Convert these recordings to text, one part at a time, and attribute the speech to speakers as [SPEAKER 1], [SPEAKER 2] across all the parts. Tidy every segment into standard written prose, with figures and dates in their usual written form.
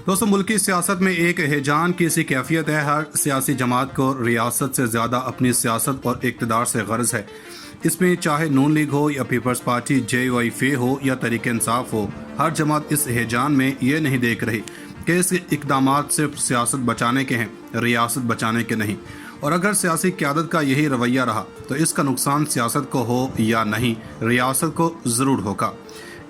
[SPEAKER 1] दोस्तों, मुल्की सियासत में एक हिजान की सी कैफियत है। हर सियासी जमात को रियासत से ज़्यादा अपनी सियासत और इक़्तिदार से गर्ज है। इसमें चाहे नून लीग हो या पीपल्स पार्टी JYF हो या तहरीक इंसाफ हो, हर जमात इस हिजान में ये नहीं देख रही कि इसके इक़दामात सिर्फ सियासत बचाने के हैं, रियासत बचाने के नहीं। और अगर सियासी क़यादत का यही रवैया रहा तो इसका नुकसान सियासत को हो या नहीं, रियासत को ज़रूर होगा।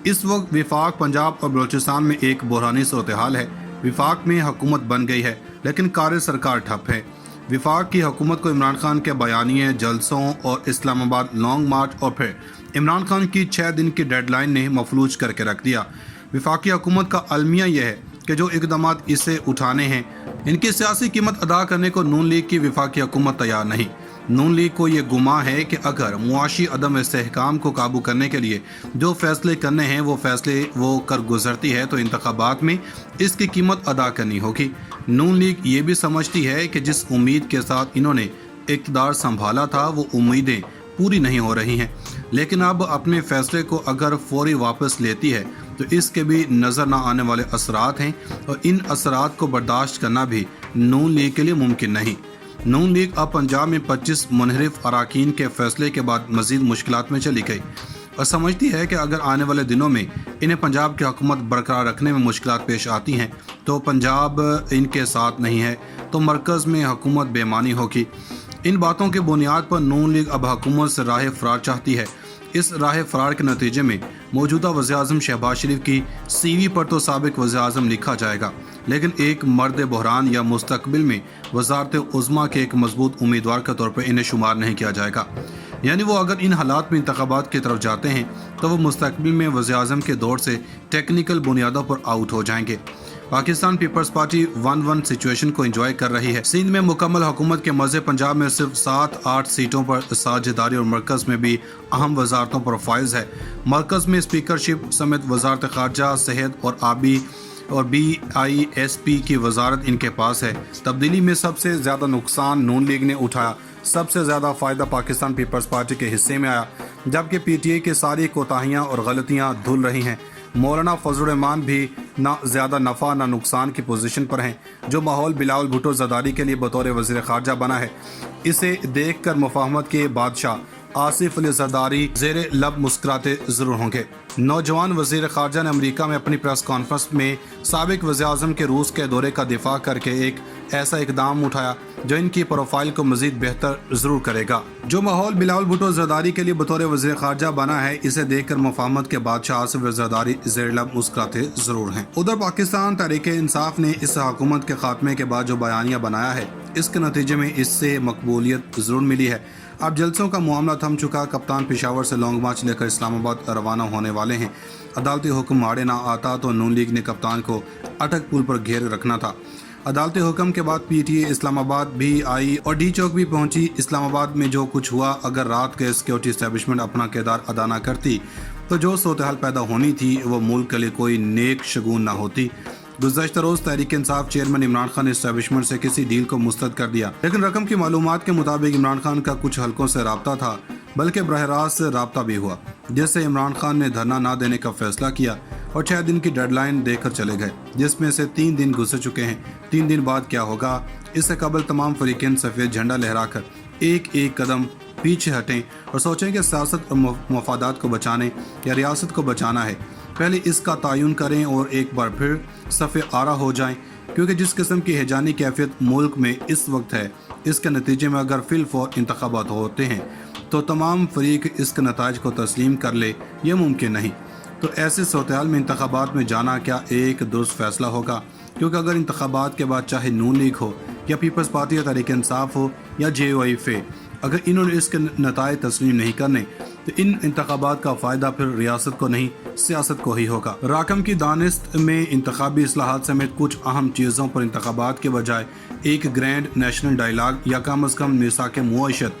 [SPEAKER 1] इस वक्त विफाक, पंजाब और बलूचिस्तान में एक बहरानी सूरत-ए-हाल है। विफाक में हुकूमत बन गई है लेकिन कार्य सरकार ठप है। विफाक की हुकूमत को इमरान खान के बयानिए, जलसों और इस्लामाबाद लॉन्ग मार्च और फिर इमरान खान की 6 दिन की डेडलाइन ने मफलूज करके रख दिया। विफाकी हुकूमत का अलमिया यह है कि जो इक़दामात इसे उठाने हैं, इनकी सियासी कीमत अदा करने को नून लीग की विफाकी हुकूमत तैयार नहीं। नून लीग को ये गुमा है कि अगर मुआशी अदम इस्तेहकाम को काबू करने के लिए जो फैसले करने हैं वो फैसले वो कर गुजरती है तो इंतखाबात में इसकी कीमत अदा करनी होगी। नून लीग ये भी समझती है कि जिस उम्मीद के साथ इन्होंने इक़्तिदार संभाला था वो उम्मीदें पूरी नहीं हो रही हैं, लेकिन अब अपने फैसले को अगर फौरी वापस लेती है तो इसके भी नज़र न आने वाले असरात हैं और इन असरात को बर्दाश्त करना भी नून लीग के लिए मुमकिन नहीं। नून लीग अब पंजाब में 25 मुनहरिफ अराकीन के फैसले के बाद मज़ीद मुश्किलात में चली गई और समझती है कि अगर आने वाले दिनों में इन्हें पंजाब की हुकूमत बरकरार रखने में मुश्किलात पेश आती हैं तो पंजाब इनके साथ नहीं है तो मरकज़ में हुकूमत बेमानी होगी। इन बातों के बुनियाद पर नून लीग अब हुकूमत से राह फरार चाहती है। इस राह फरार के नतीजे में मौजूदा वज़ीर-ए-आज़म शहबाज शरीफ की CV पर तो साबिक वज़ीर-ए-आज़म लिखा जाएगा, लेकिन एक मर्द बहरान या मुस्तकबिल में वज़ारत उज़्मा के एक मजबूत उम्मीदवार के तौर पर इन्हें शुमार नहीं किया जाएगा। यानी वो अगर इन हालात में इंतखाबात की तरफ जाते हैं तो वो मुस्तकबिल में वज़ीर-ए-आज़म के दौर से टेक्निकल बुनियादों पर आउट हो जाएंगे। पाकिस्तान पीपल्स पार्टी 1-1 सिचुएशन को एंजॉय कर रही है। सिंध में मुकम्मल हुकूमत के मज़े, पंजाब में सिर्फ 7-8 सीटों पर साझेदारी और मरकज़ में भी अहम वजारतों पर फायज़ है। मरकज़ में स्पीकरशिप समेत वजारत ख़ारजा, सेहत और आबी और BISP की वजारत इनके पास है। तब्दीली में सबसे ज़्यादा नुकसान नून लीग ने उठाया, सबसे ज़्यादा फ़ायदा पाकिस्तान पीपल्स पार्टी के हिस्से में आया, जबकि PTI की सारी कोताहियाँ और गलतियाँ धुल रही हैं। मौलाना फजल रहमान भी ना ज़्यादा नफ़ा ना नुकसान की पोजीशन पर हैं। जो माहौल बिलावल भुट्टो ज़रदारी के लिए बतौर वज़ीर ख़ारजा बना है, इसे देख कर मुफाहमत के बादशाह आसिफ अली ज़रदारी ज़ेरे लब मुस्कुराते ज़रूर होंगे। नौजवान वज़ीर ख़ारजा ने अमेरिका में अपनी प्रेस कॉन्फ्रेंस में साबिक वज़ीर-ए-आज़म के रूस के दौरे का दिफा करके एक ऐसा इकदाम उठाया जो इनकी प्रोफाइल को मज़ीद बेहतर ज़रूर करेगा। जो माहौल बिलावल भुट्टो ज़रदारी के लिए बतौर वज़ीर ख़ारजा बना है, इसे देखकर मुफाहमत के बादशाह आसिफ अली ज़रदारी ज़ेरे लब मुस्कुराते ज़रूर हैं। उधर पाकिस्तान तहरीक इंसाफ ने इस हुकूमत के खात्मे के बाद जो बयानिया बनाया है, इसके नतीजे में इससे मकबूलियत ज़रूर मिली है। अब जलसों का मामला थम चुका। कप्तान पेशावर से लॉन्ग मार्च लेकर इस्लामाबाद रवाना होने वाले हैं। अदालती हुक्म आड़े ना आता तो नून लीग ने कप्तान को अटक पुल पर घेर रखना था। अदालती हुक्म के बाद PTI इस्लामाबाद भी आई और D चौक भी पहुंची। इस्लामाबाद में जो कुछ हुआ, अगर रात के सिक्योरिटी इस्टेब्लिशमेंट अपना किरदार अदा न करती तो जो सूरत-ए-हाल पैदा होनी थी वो मुल्क के लिए कोई नेक शगुन न होती। गुज़श्ता रोज़ तहरीक इंसाफ चेयरमैन इमरान खान ने इस्टेब्लिशमेंट से किसी डील को मुस्तरद कर दिया, लेकिन रकम की मालूमात के मुताबिक इमरान खान का कुछ हलकों से राब्ता था, बल्कि बरह रास्त से राब्ता भी हुआ, जिससे इमरान खान ने धरना ना देने का फैसला किया और 6 दिन की डेडलाइन देकर चले गए, जिसमें से 3 दिन गुजर चुके हैं। 3 दिन बाद क्या होगा, इससे कबल तमाम फरीक़ैन सफ़ेद झंडा लहराकर एक एक कदम पीछे हटें और सोचें कि सियासत और मफादात को बचाने या रियासत को बचाना है। पहले इसका तयन करें और एक बार फिर सफ़े आरा हो जाएं, क्योंकि जिस किस्म की हिजानी कैफियत मुल्क में इस वक्त है, इसके नतीजे में अगर फिलफौर इंतखाबात होते हैं तो तमाम फरीक इसके नताइज को तस्लीम कर ले, ये मुमकिन नहीं। तो ऐसे सूरत-ए-हाल में इंतखाबात में जाना क्या एक दुरुस्त फैसला होगा? क्योंकि अगर इंतखाबात के बाद चाहे नून लीग हो या पीपल्स पार्टी या तहरीक इंसाफ हो या JYF, अगर इन्होंने इसके नताइज तस्लीम नहीं करने तो इन इंतखाबात का फ़ायदा फिर रियासत को नहीं, सियासत को ही होगा। राकम की दानिस्त में इंतखाबी इस्लाहात समेत कुछ अहम चीज़ों पर इंतखाबात के बजाय एक ग्रैंड नेशनल डायलॉग या कम अज़ कम मिसाक मुआशत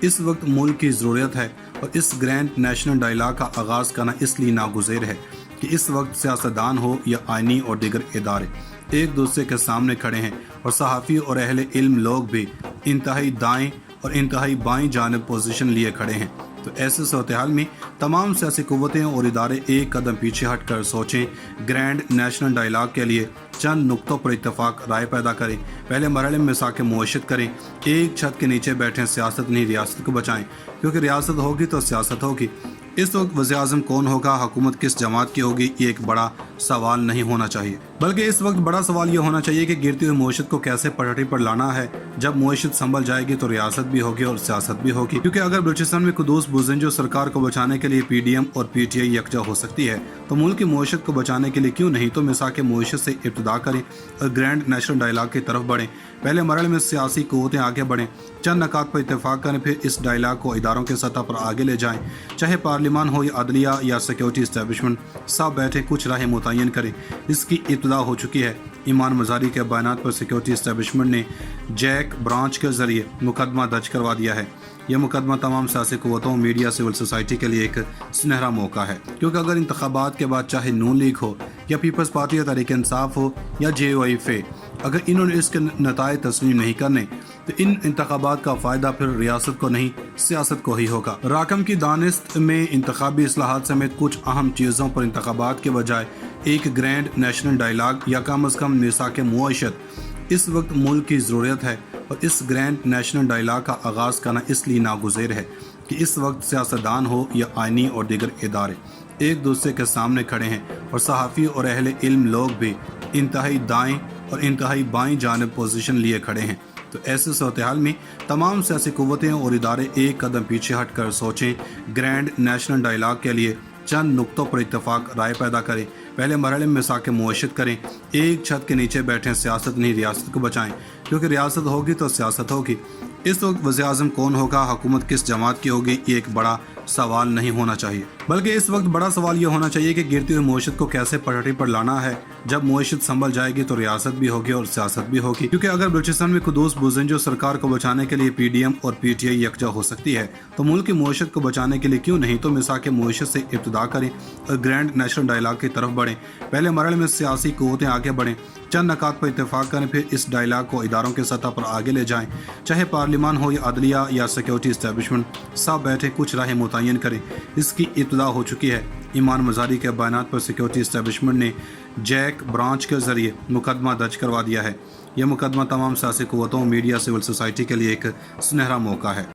[SPEAKER 1] इस वक्त मुल्क की ज़रूरत है। और इस ग्रैंड नेशनल डायलॉग का आगाज़ करना इसलिए नागुज़ेर है कि इस वक्त सियासतदान हो या आइनी और दीगर इदारे एक दूसरे के सामने खड़े हैं और सहाफ़ी और अहले इल्म लोग भी इंतहाई दाएँ और इंतहाई बाईं जानिब पोजीशन लिए खड़े हैं। तो ऐसे सूरत-ए-हाल में तमाम सियासी कुव्वतें और इदारे एक कदम पीछे हट कर सोचें, ग्रैंड नेशनल डायलॉग के लिए चंद नुक्तों पर इत्तफाक राय पैदा करें। पहले मरहले में मिसाक मुआशरत करें, एक छत के नीचे बैठे सियासत नहीं रियासत को बचाएं, क्योंकि रियासत होगी तो सियासत होगी। इस वक्त वज़ीर-ए-आज़म कौन होगा, हुकूमत किस जमात की होगी, ये एक बड़ा सवाल नहीं होना चाहिए, बल्कि इस वक्त बड़ा सवाल ये होना चाहिए कि गिरती हुई मुआशरत को कैसे पटरी पर लाना है। जब मुआशरत संभल जाएगी तो रियासत भी होगी और सियासत भी होगी, क्योंकि अगर बलूचिस्तान में कुदूस बुज़दिन सरकार को बचाने के लिए PDM और PTI यकजा हो सकती है, तो मुल्क की मुआशरत को बचाने के लिए क्यों नहीं तो मिसाक मुआशरत से इब्तिदा करें और ग्रैंड नेशनल डायलॉग की तरफ बढ़ें। पहले मरहले में सियासी कुव्वतें आगे बढ़ें, चंद नकात पर इत्तेफाक करें, फिर इस डायलॉग को इदारों के सतह पर आगे ले जाएं। चाहे पार्लियामान हो या अदलिया या सिक्योरिटी इस्टेब्लिशमेंट, सब बैठे कुछ राहें मुतय्यन करें। इसकी इब्तिदा हो चुकी है। ईमान मज़ारी के बयानात पर सिक्योरिटी इस्टेब्लिशमेंट ने जैक ब्रांच के जरिए मुकदमा दर्ज करवा दिया है। यह मुकदमा तमाम सियासी कुव्वतों, मीडिया, सिविल सोसाइटी के लिए एक सुनहरा मौका है, क्योंकि अगर इंतखाबात के बाद चाहे नून लीग हो या पीपल्स पार्टी या तहरीक इंसाफ हो या JOI, अगर इन्होंने इसके नताए तस्लीम नहीं करने तो इन इंतखाबात का फ़ायदा फिर रियासत को नहीं, सियासत को ही होगा। राकम की दानिस्त में इंतखाबी इस्लाहात समेत कुछ अहम चीज़ों पर इंतखाबात के बजाय एक ग्रैंड नेशनल डायलॉग या कम अज़ कम मिसाक मुआशरत इस वक्त मुल्क की ज़रूरत है। और इस ग्रैंड नेशनल डायलॉग का आगाज़ करना इसलिए नागुज़ेर है कि इस वक्त सियासतदान हो या आइनी और दीगर इदारे एक दूसरे के सामने खड़े हैं और सहाफ़ी और अहले इल्म लोग भी इंतहाई दाएँ और इंतहाई बाएँ जानिब पोजीशन लिए खड़े हैं। तो ऐसे सूरत-ए-हाल में तमाम सियासी कुव्वतें और इदारे एक कदम पीछे हट कर सोचें, ग्रैंड नेशनल डायलॉग के लिए चंद नुक्तों पर इत्तफाक राय पैदा करें। पहले मरहले में मिसाक मुआशरत करें, एक छत के नीचे बैठे सियासत नहीं रियासत को बचाएं, क्योंकि रियासत होगी तो सियासत होगी। इस वक्त वज़ीर-ए-आज़म कौन होगा, हुकूमत किस जमात की होगी, ये एक बड़ा सवाल नहीं होना चाहिए, बल्कि इस वक्त बड़ा सवाल ये होना चाहिए कि गिरती हुई मुआशरत को कैसे पटरी पर लाना है। जब मुआशरत संभल जाएगी तो रियासत भी होगी और सियासत भी होगी, क्योंकि अगर बलूचिस्तान में कुदूस बुज़दिन सरकार को बचाने के लिए PDM और PTI यकजा हो सकती है, तो मुल्क की मुआशरत को बचाने के लिए क्यों नहीं तो मिसाक मुआशरत से इब्तिदा करें और ग्रैंड नेशनल डायलॉग की तरफ बढ़ें। पहले मरहले में सियासी कुव्वतें आगे बढ़ें, चंद नकात पर इत्तेफाक करें, फिर इस डायलॉग को इदारों के सतह पर आगे ले जाएं। चाहे पार्लियामान हो या अदलिया या सिक्योरिटी इस्टेब्लिशमेंट, सब बैठे कुछ राहें मुतय्यन करें। इसकी इब्तिदा हो चुकी है। ईमान मज़ारी के बयानात पर सिक्योरिटी इस्टेब्लिशमेंट ने जैक ब्रांच के जरिए मुकदमा दर्ज करवा दिया है। यह मुकदमा तमाम सियासी कुव्वतों, मीडिया, सिविल सोसाइटी के लिए एक सुनहरा मौका है।